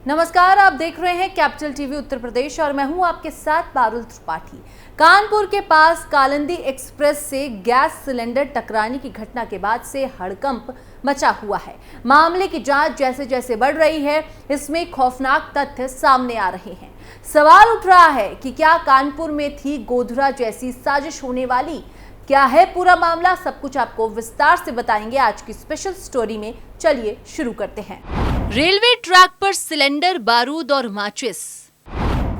नमस्कार, आप देख रहे हैं कैपिटल टीवी उत्तर प्रदेश और मैं हूं आपके साथ पारुल त्रिपाठी। कानपुर के पास कालिंदी एक्सप्रेस से गैस सिलेंडर टकराने की घटना के बाद से हड़कंप मचा हुआ है। मामले की जांच जैसे जैसे बढ़ रही है, इसमें खौफनाक तथ्य सामने आ रहे हैं। सवाल उठ रहा है कि क्या कानपुर में थी गोधरा जैसी साजिश होने वाली? क्या है पूरा मामला? सब कुछ आपको विस्तार से बताएंगे आज की स्पेशल स्टोरी में। चलिए शुरू करते हैं। रेलवे ट्रैक पर सिलेंडर, बारूद और माचिस,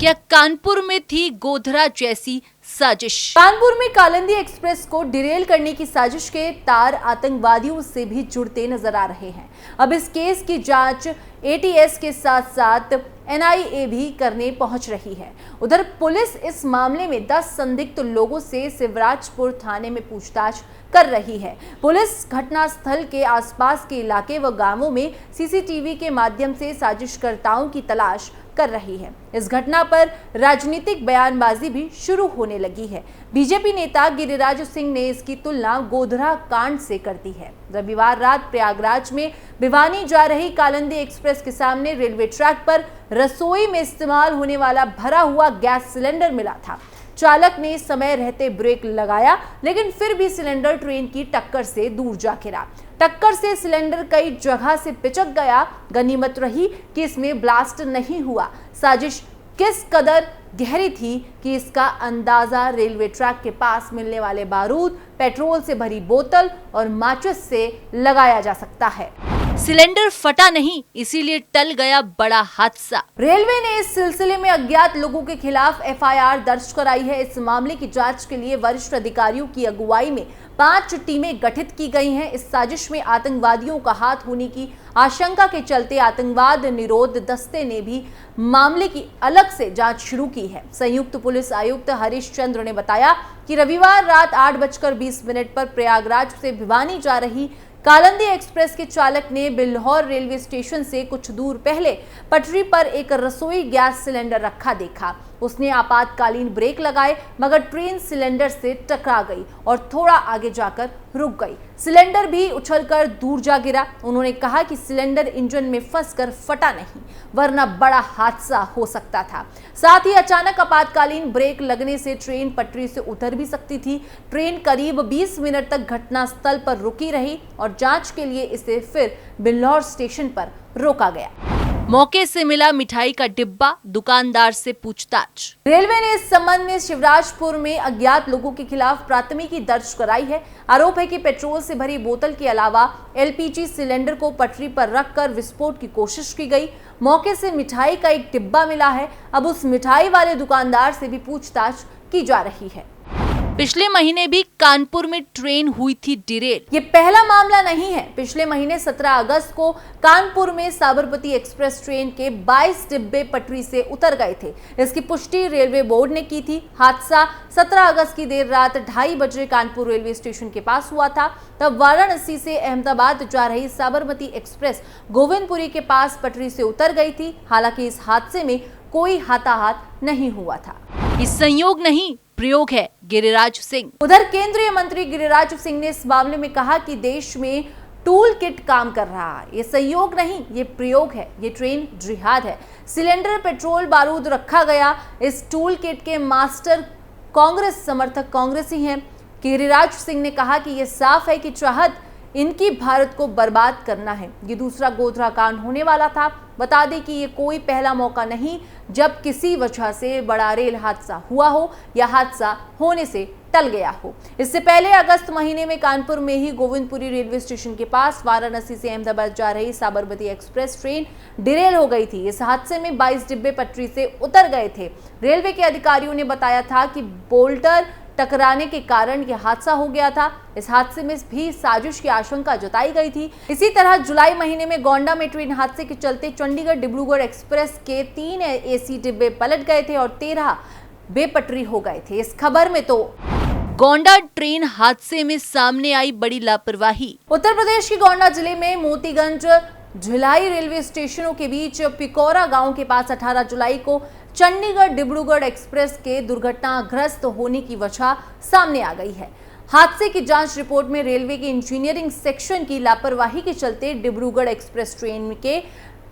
क्या कानपुर में थी गोधरा जैसी साजिश? कानपुर में कालिंदी एक्सप्रेस को डिरेल करने की साजिश के तार आतंकवादियों से भी जुड़ते नजर आ रहे हैं। अब इस केस की जांच एटीएस के साथ साथ एनआईए भी करने पहुंच रही है। उधर पुलिस इस मामले में 10 संदिग्ध लोगों से शिवराजपुर थाने में पूछताछ कर रही है। पुलिस घटनास्थल के आसपास के इलाके व गांवों में सीसीटीवी के माध्यम से साजिशकर्ताओं की तलाश कर रही है। इस घटना पर राजनीतिक बयानबाजी भी शुरू होने लगी है। बीजेपी नेता गिरिराज सिंह ने इसकी तुलना गोधरा कांड से कर दी है। रविवार रात प्रयागराज में भिवानी जा रही कालिंदी एक्सप्रेस के सामने रेलवे ट्रैक पर रसोई में इस्तेमाल होने वाला भरा हुआ गैस सिलेंडर मिला था। चालक ने समय रहते ब्रेक लगाया, लेकिन फिर भी सिलेंडर ट्रेन की टक्कर से दूर जा गिरा। टक्कर से सिलेंडर कई जगह से पिचक गया। गनीमत रही कि इसमें ब्लास्ट नहीं हुआ। साजिश किस कदर गहरी थी कि इसका अंदाजा रेलवे ट्रैक के पास मिलने वाले बारूद, पेट्रोल से भरी बोतल और माचिस से लगाया जा सकता है। सिलेंडर फटा नहीं, इसीलिए टल गया बड़ा हादसा। रेलवे ने इस सिलसिले में अज्ञात लोगों के खिलाफ एफआईआर दर्ज कराई है। इस मामले की जांच के लिए वरिष्ठ अधिकारियों की अगुवाई में 5 टीमें गठित की गई हैं। इस साजिश में आतंकवादियों का हाथ होने की आशंका के चलते आतंकवाद निरोध दस्ते ने भी मामले की अलग से जांच शुरू की है। संयुक्त पुलिस आयुक्त हरीश चंद्र ने बताया कि रविवार रात 8:20 पर प्रयागराज से भिवानी जा रही कालिंदी एक्सप्रेस के चालक ने बिल्हौर रेलवे स्टेशन से कुछ दूर पहले पटरी पर एक रसोई गैस सिलेंडर रखा देखा। उसने आपातकालीन ब्रेक लगाए, मगर ट्रेन सिलेंडर से टकरा गई और थोड़ा आगे जाकर रुक गई। सिलेंडर भी उछलकर दूर जा गिरा। उन्होंने कहा कि सिलेंडर इंजन में फंसकर फटा नहीं, वरना बड़ा हादसा हो सकता था। साथ ही अचानक आपातकालीन ब्रेक लगने से ट्रेन पटरी से उतर भी सकती थी। ट्रेन करीब 20 मिनट तक घटनास्थल पर रुकी रही और जांच के लिए इसे फिर बिल्हौर स्टेशन पर रोका गया। मौके से मिला मिठाई का डिब्बा, दुकानदार से पूछताछ। रेलवे ने इस संबंध में शिवराजपुर में अज्ञात लोगों के खिलाफ प्राथमिकी दर्ज कराई है। आरोप है कि पेट्रोल से भरी बोतल के अलावा एलपीजी सिलेंडर को पटरी पर रखकर विस्फोट की कोशिश की गई। मौके से मिठाई का एक डिब्बा मिला है। अब उस मिठाई वाले दुकानदार से भी पूछताछ की जा रही है। पिछले महीने भी कानपुर में ट्रेन हुई थी डिरेल। ये पहला मामला नहीं है। पिछले महीने 17 अगस्त को कानपुर में साबरमती एक्सप्रेस ट्रेन के 22 डिब्बे पटरी से उतर गए थे। इसकी पुष्टि रेलवे बोर्ड ने की थी। हादसा 17 अगस्त की देर रात 2:30 बजे कानपुर रेलवे स्टेशन के पास हुआ था। तब वाराणसी से अहमदाबाद जा रही साबरमती एक्सप्रेस गोविंदपुरी के पास पटरी से उतर गई थी। हालांकि इस हादसे में कोई हताहत नहीं हुआ था। ये संयोग नहीं, प्रयोग है, गिरिराज सिंह। उधर केंद्रीय मंत्री गिरिराज सिंह ने इस मामले में कहा कि देश में टूल किट काम कर रहा है। ये संयोग नहीं, ये प्रयोग है, ये ट्रेन जिहाद है। सिलेंडर, पेट्रोल, बारूद रखा गया। इस टूल किट के मास्टर कांग्रेस समर्थक कांग्रेसी हैं। गिरिराज सिंह ने कहा कि यह साफ है कि चाहत इनकी भारत को बर्बाद करना है। ये दूसरा गोधरा कांड होने वाला था। बता दें कि ये कोई पहला मौका नहीं जब किसी वजह से बड़ा रेल हादसा हुआ हो या हादसा होने से टल गया हो। इससे पहले अगस्त महीने में कानपुर में ही गोविंदपुरी रेलवे स्टेशन के पास वाराणसी से अहमदाबाद जा रही साबरमती एक्सप्रेस ट्रेन डिरेल हो गई थी। इस हादसे में 22 डिब्बे पटरी से उतर गए थे। रेलवे के अधिकारियों ने बताया था कि बोल्टर टकराने के कारण यह हादसा हो गया था। इस हादसे में भी साजिश की आशंका जताई गई थी। इसी तरह जुलाई महीने में गोंडा में ट्रेन हादसे के चलते चंडीगढ़ डिब्रूगढ़ एक्सप्रेस के 3 एसी डिब्बे पलट गए थे और 13 बेपटरी हो गए थे। इस खबर में तो गोंडा ट्रेन हादसे में सामने आई बड़ी लापरवाही। उत्तर प्रदेश के गोंडा जिले में मोतीगंज झिलाई रेलवे स्टेशनों के बीच पिकौरा गांव के पास 18 जुलाई को चंडीगढ़ डिब्रूगढ़ एक्सप्रेस के दुर्घटनाग्रस्त होने की वजह सामने आ गई है। हादसे की जांच रिपोर्ट में रेलवे के इंजीनियरिंग सेक्शन की लापरवाही के चलते डिब्रूगढ़ एक्सप्रेस ट्रेन के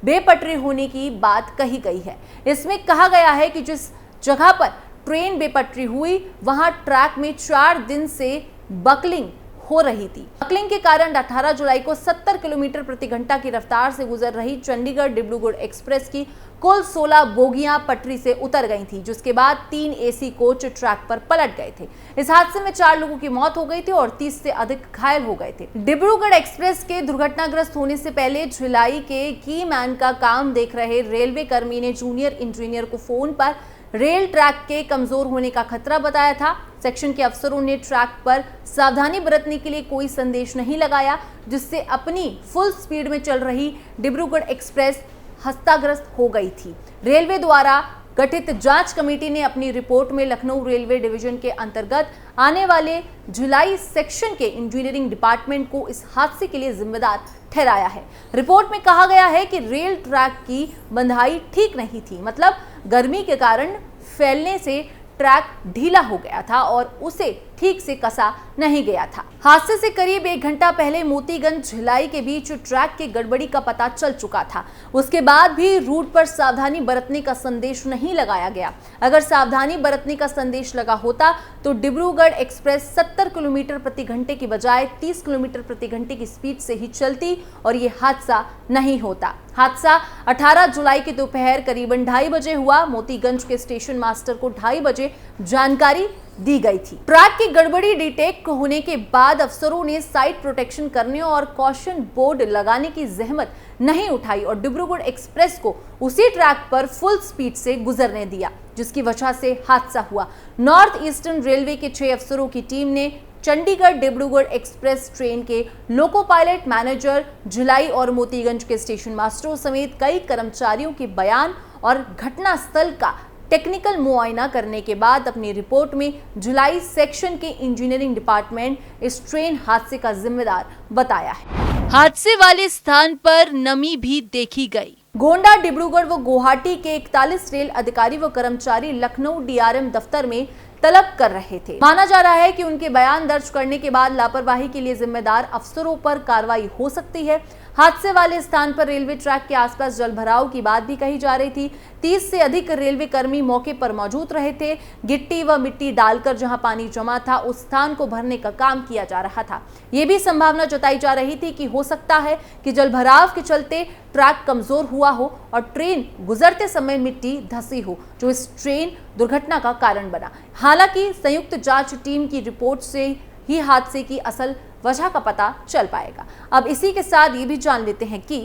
बेपटरी होने की बात कही गई है। इसमें कहा गया है कि जिस जगह पर ट्रेन बेपटरी हुई वहां ट्रैक में 4 दिन से बकलिंग हो रही थी। बकलिंग के कारण 18 जुलाई को 70 किलोमीटर प्रति घंटा की रफ्तार से गुजर रही चंडीगढ़ डिब्रूगढ़ एक्सप्रेस की कुल 16 बोगियां पटरी से उतर गई थी, जिसके बाद 3 एसी कोच ट्रैक पर पलट गए थे। इस हादसे में 4 लोगों की मौत हो गई थी और 30 से अधिक घायल हो गए थे। डिब्रूगढ़ एक्सप्रेस के दुर्घटनाग्रस्त होने से पहले भिलाई के की मैन का काम देख रहे रेलवे कर्मी ने जूनियर इंजीनियर को फोन पर रेल ट्रैक के कमजोर होने का खतरा बताया था। सेक्शन के अफसरों ने ट्रैक पर सावधानी बरतने के लिए कोई संदेश नहीं लगाया, जिससे अपनी फुल स्पीड में चल रही डिब्रूगढ़ एक्सप्रेस हस्ताग्रस्त हो गई थी। रेलवे द्वारा गठित जांच कमेटी ने अपनी रिपोर्ट में लखनऊ रेलवे डिवीजन के अंतर्गत आने वाले भिलाई सेक्शन के इंजीनियरिंग डिपार्टमेंट को इस हादसे के लिए जिम्मेदार ठहराया है। रिपोर्ट में कहा गया है कि रेल ट्रैक की बंधाई ठीक नहीं थी, मतलब गर्मी के कारण फैलने से ट्रैक ढीला हो गया था और उसे ठीक से कसा नहीं गया था। हादसे से करीब 1 घंटा पहले मोतीगंज भिलाई के बीच ट्रैक की गड़बड़ी का पता चल चुका था। उसके बाद भी रूट पर सावधानी बरतने का संदेश नहीं लगाया गया। अगर सावधानी बरतने का संदेश लगा होता तो डिब्रूगढ़ एक्सप्रेस 70 किलोमीटर प्रति घंटे की बजाय 30 किलोमीटर प्रति घंटे की स्पीड से ही चलती और ये हादसा नहीं होता। हादसा 18 जुलाई की दोपहर करीबन 2:30 बजे हुआ। मोतीगंज के स्टेशन मास्टर को 2:30 बजे जानकारी दी गई थी। ट्रैक की गड़बड़ी डिटेक्ट होने के बाद अफसरों ने साइड प्रोटेक्शन करने और कॉशन बोर्ड लगाने की जहमत नहीं उठाई और डिब्रूगढ़ एक्सप्रेस को उसी ट्रैक पर फुल स्पीड से गुजरने दिया, जिसकी वजह से हादसा हुआ। नॉर्थ ईस्टर्न रेलवे के 6 अफसरों की टीम ने चंडीगढ़ डिब्रूगढ़ एक्सप्रेस ट्रेन के लोको पायलट, मैनेजर, भिलाई और मोतीगंज के स्टेशन मास्टरों समेत कई कर्मचारियों के बयान और घटनास्थल का टेक्निकल मुआयना करने के बाद अपनी रिपोर्ट में भिलाई सेक्शन के इंजीनियरिंग डिपार्टमेंट इस ट्रेन हादसे का जिम्मेदार बताया है। हादसे वाले स्थान पर नमी भी देखी गई। गोंडा, डिब्रूगढ़ व गुवाहाटी के 41 रेल अधिकारी व कर्मचारी लखनऊ डीआरएम दफ्तर में तलब कर रहे थे। माना जा रहा है कि उनके बयान दर्ज करने के बाद लापरवाही के लिए जिम्मेदार अफसरों पर कार्रवाई हो सकती है। हादसे वाले स्थान पर रेलवे ट्रैक के आसपास जलभराव की बात भी कही जा रही थी। 30 से अधिक रेलवे कर्मी मौके पर मौजूद रहे थे। गिट्टी व मिट्टी डालकर जहां पानी जमा था उस स्थान को भरने का काम किया जा रहा था। ये भी संभावना जताई जा रही थी कि हो सकता है कि जलभराव के चलते ट्रैक कमजोर हुआ हो और ट्रेन गुजरते समय मिट्टी धसी हो, जो इस ट्रेन दुर्घटना का कारण बना। हालांकि संयुक्त जांच टीम की रिपोर्ट से ही हादसे की असल वजह का पता चल पाएगा। अब इसी के साथ ये भी जान लेते हैं कि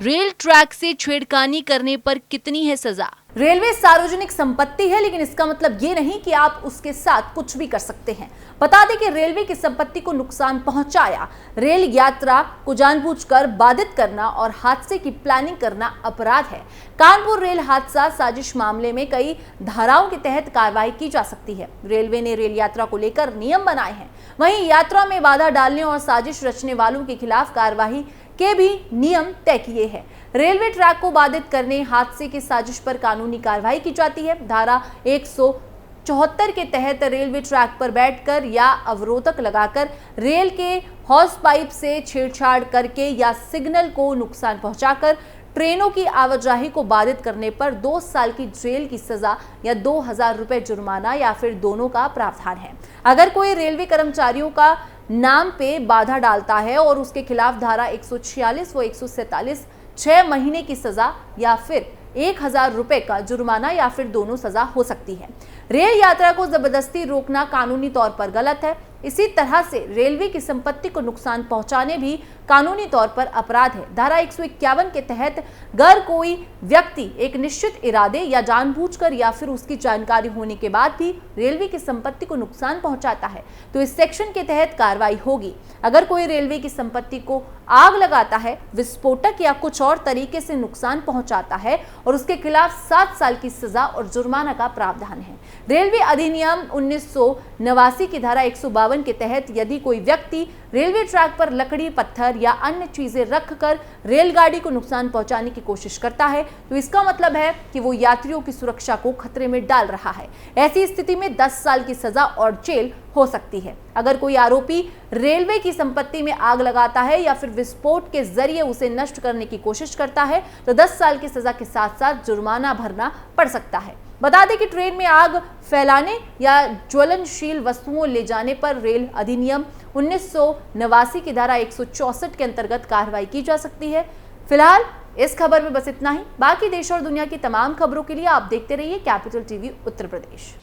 रेल ट्रैक से छेड़खानी करने पर कितनी है सजा। रेलवे सार्वजनिक संपत्ति है, लेकिन इसका मतलब ये नहीं कि आप उसके साथ कुछ भी कर सकते हैं। बता दें कि रेलवे की संपत्ति को नुकसान पहुंचाया, रेल यात्रा को जानबूझकर बाधित करना और हादसे की प्लानिंग करना अपराध है। कानपुर रेल हादसा साजिश मामले में कई धाराओं के तहत कार्रवाई की जा सकती है। रेलवे ने रेल यात्रा को लेकर नियम बनाए हैं, वहीं यात्रा में बाधा डालने और साजिश रचने वालों के खिलाफ कार्रवाई के भी नियम तय किए हैं। रेलवे ट्रैक को बाधित करने, हादसे की साजिश पर कानूनी कार्रवाई की जाती है। धारा 174 के तहत रेलवे ट्रैक पर बैठकर या अवरोधक लगाकर रेल के हॉर्स पाइप से छेड़छाड़ करके या सिग्नल को नुकसान पहुंचाकर ट्रेनों की आवाजाही को बाधित करने पर 2 साल की जेल की सजा या 2000 रुपए जुर्माना या फिर दोनों का प्रावधान है। अगर कोई रेलवे कर्मचारियों का नाम पे बाधा डालता है और उसके खिलाफ धारा 146 व 147 6 महीने की सजा या फिर 1000 रुपए का जुर्माना या फिर दोनों सजा हो सकती है। रेल यात्रा को जबरदस्ती रोकना कानूनी तौर पर गलत है। इसी तरह से रेलवे की संपत्ति को नुकसान पहुंचाने भी कानूनी तौर पर अपराध है। धारा 151 के तहत अगर कोई व्यक्ति एक निश्चित इरादे या जानबूझकर या फिर उसकी जानकारी होने के बाद भी रेलवे की संपत्ति को नुकसान पहुंचाता है तो इस सेक्शन के तहत कार्रवाई होगी। अगर कोई रेलवे की संपत्ति को आग लगाता है, विस्फोटक या कुछ और तरीके से नुकसान पहुंचाता है और उसके खिलाफ 7 साल की सजा और जुर्माना का प्रावधान है। रेलवे अधिनियम 1989 की धारा 152 के तहत यदि कोई व्यक्ति रेलवे ट्रैक पर लकड़ी, पत्थर या अन्य चीजें रखकर रेलगाड़ी को नुकसान पहुंचाने की कोशिश करता है तो इसका मतलब है कि वो यात्रियों की सुरक्षा को खतरे में डाल रहा है। ऐसी स्थिति में 10 साल की सजा और जेल हो सकती है। अगर कोई आरोपी रेलवे की संपत्ति में आग लगाता है या फिर विस्फोट के जरिए उसे नष्ट करने की कोशिश करता है तो 10 साल की सजा के साथ साथ जुर्माना भरना पड़ सकता है। बता दें कि ट्रेन में आग फैलाने या ज्वलनशील वस्तुओं ले जाने पर रेल अधिनियम 1989 की धारा 164 के अंतर्गत कार्रवाई की जा सकती है। फिलहाल इस खबर में बस इतना ही। बाकी देश और दुनिया की तमाम खबरों के लिए आप देखते रहिए कैपिटल टीवी उत्तर प्रदेश।